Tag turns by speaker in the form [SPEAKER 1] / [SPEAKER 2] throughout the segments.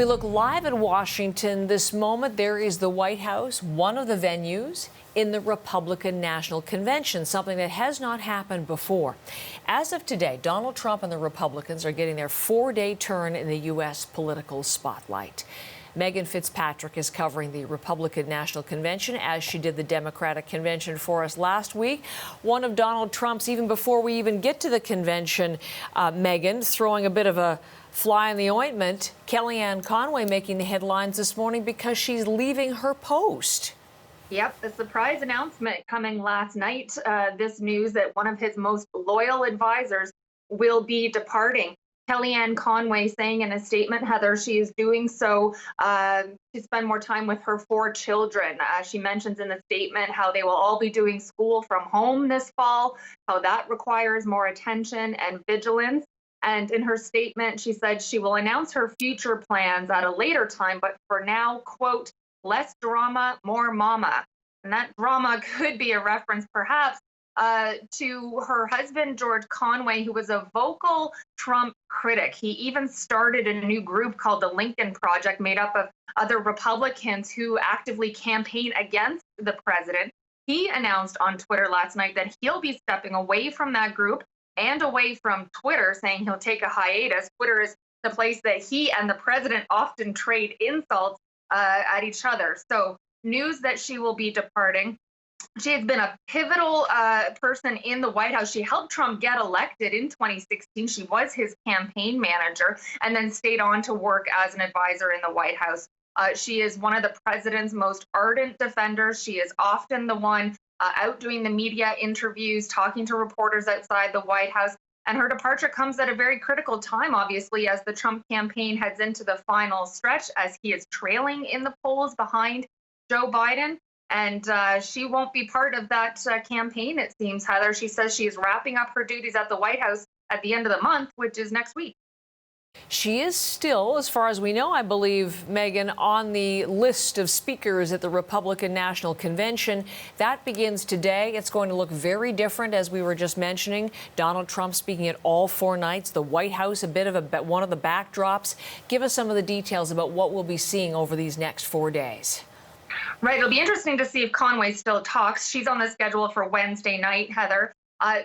[SPEAKER 1] We look live at Washington. This moment, there is the White House, one of the venues in the Republican National Convention, something that has not happened before. As of today, Donald Trump and the Republicans are getting their 4-day turn in the U.S. political spotlight. Megan Fitzpatrick is covering the Republican National Convention as she did the Democratic Convention for us last week. One of Donald Trump's, even before we even get to the convention, Megan, throwing a bit of a fly in the ointment, Kellyanne Conway making the headlines this morning because she's leaving her post.
[SPEAKER 2] Yep, the surprise announcement coming last night, this news that one of his most loyal advisors will be departing. Kellyanne Conway saying in a statement, Heather, she is doing so to spend more time with her 4 children. She mentions in the statement how they will all be doing school from home this fall, how that requires more attention and vigilance. And in her statement, she said she will announce her future plans at a later time, but for now, quote, less drama, more mama. And that drama could be a reference perhaps to her husband, George Conway, who was a vocal Trump critic. He even started a new group called the Lincoln Project, made up of other Republicans who actively campaign against the president. He announced on Twitter last night that he'll be stepping away from that group and away from Twitter, saying he'll take a hiatus. Twitter is the place that he and the president often trade insults at each other. So news that she will be departing. She has been a pivotal person in the White House. She helped Trump get elected in 2016. She was his campaign manager and then stayed on to work as an advisor in the White House. She is one of the president's most ardent defenders. She is often the one out doing the media interviews, talking to reporters outside the White House. And her departure comes at a very critical time, obviously, as the Trump campaign heads into the final stretch, as he is trailing in the polls behind Joe Biden. And she won't be part of that campaign, it seems, Heather. She says she is wrapping up her duties at the White House at the end of the month, which is next week.
[SPEAKER 1] She is still, as far as we know, I believe, Megan, on the list of speakers at the Republican National Convention. That begins today. It's going to look very different, as we were just mentioning. Donald Trump speaking at all 4 nights. The White House, a bit of one of the backdrops. Give us some of the details about what we'll be seeing over these next 4 days.
[SPEAKER 2] Right. It'll be interesting to see if Conway still talks. She's on the schedule for Wednesday night, Heather.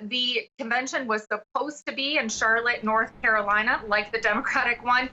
[SPEAKER 2] The convention was supposed to be in Charlotte, North Carolina, like the Democratic one.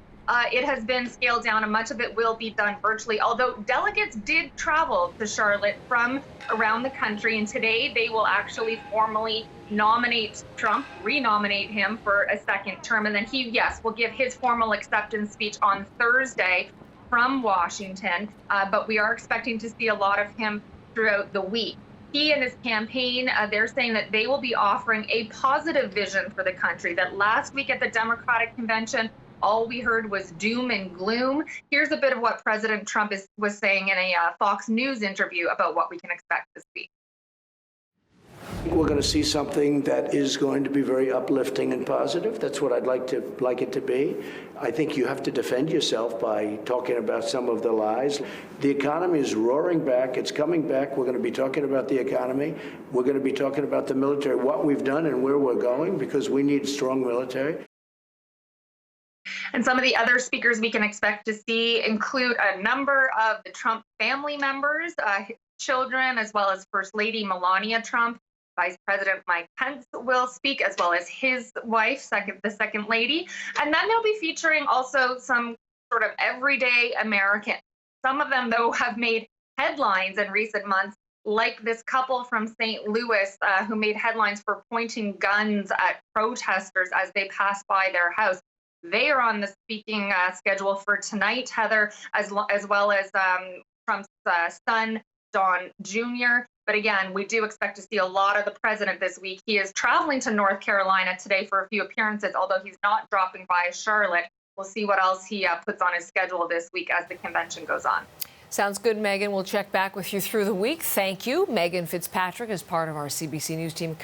[SPEAKER 2] It has been scaled down, and much of it will be done virtually, although delegates did travel to Charlotte from around the country. And today they will actually formally nominate Trump, renominate him for a second term. And then he, yes, will give his formal acceptance speech on Thursday from Washington. But we are expecting to see a lot of him throughout the week. He and his campaign, they're saying that they will be offering a positive vision for the country, that last week at the Democratic Convention, all we heard was doom and gloom. Here's a bit of what President Trump was saying in a Fox News interview about what we can expect this week.
[SPEAKER 3] We're going to see something that is going to be very uplifting and positive. That's what I'd like it to be. I think you have to defend yourself by talking about some of the lies. The economy is roaring back. It's coming back. We're going to be talking about the economy. We're going to be talking about the military, what we've done and where we're going, because we need strong military.
[SPEAKER 2] And some of the other speakers we can expect to see include a number of the Trump family members, children, as well as First Lady Melania Trump. Vice President Mike Pence will speak, as well as his wife, the second lady. And then they'll be featuring also some sort of everyday Americans. Some of them, though, have made headlines in recent months, like this couple from St. Louis who made headlines for pointing guns at protesters as they pass by their house. They are on the speaking schedule for tonight, Heather, as well as Trump's son, Don Jr. But again, we do expect to see a lot of the president this week. He is traveling to North Carolina today for a few appearances, although he's not dropping by Charlotte. We'll see what else he puts on his schedule this week as the convention goes on.
[SPEAKER 1] Sounds good, Megan. We'll check back with you through the week. Thank you. Megan Fitzpatrick is part of our CBC News team.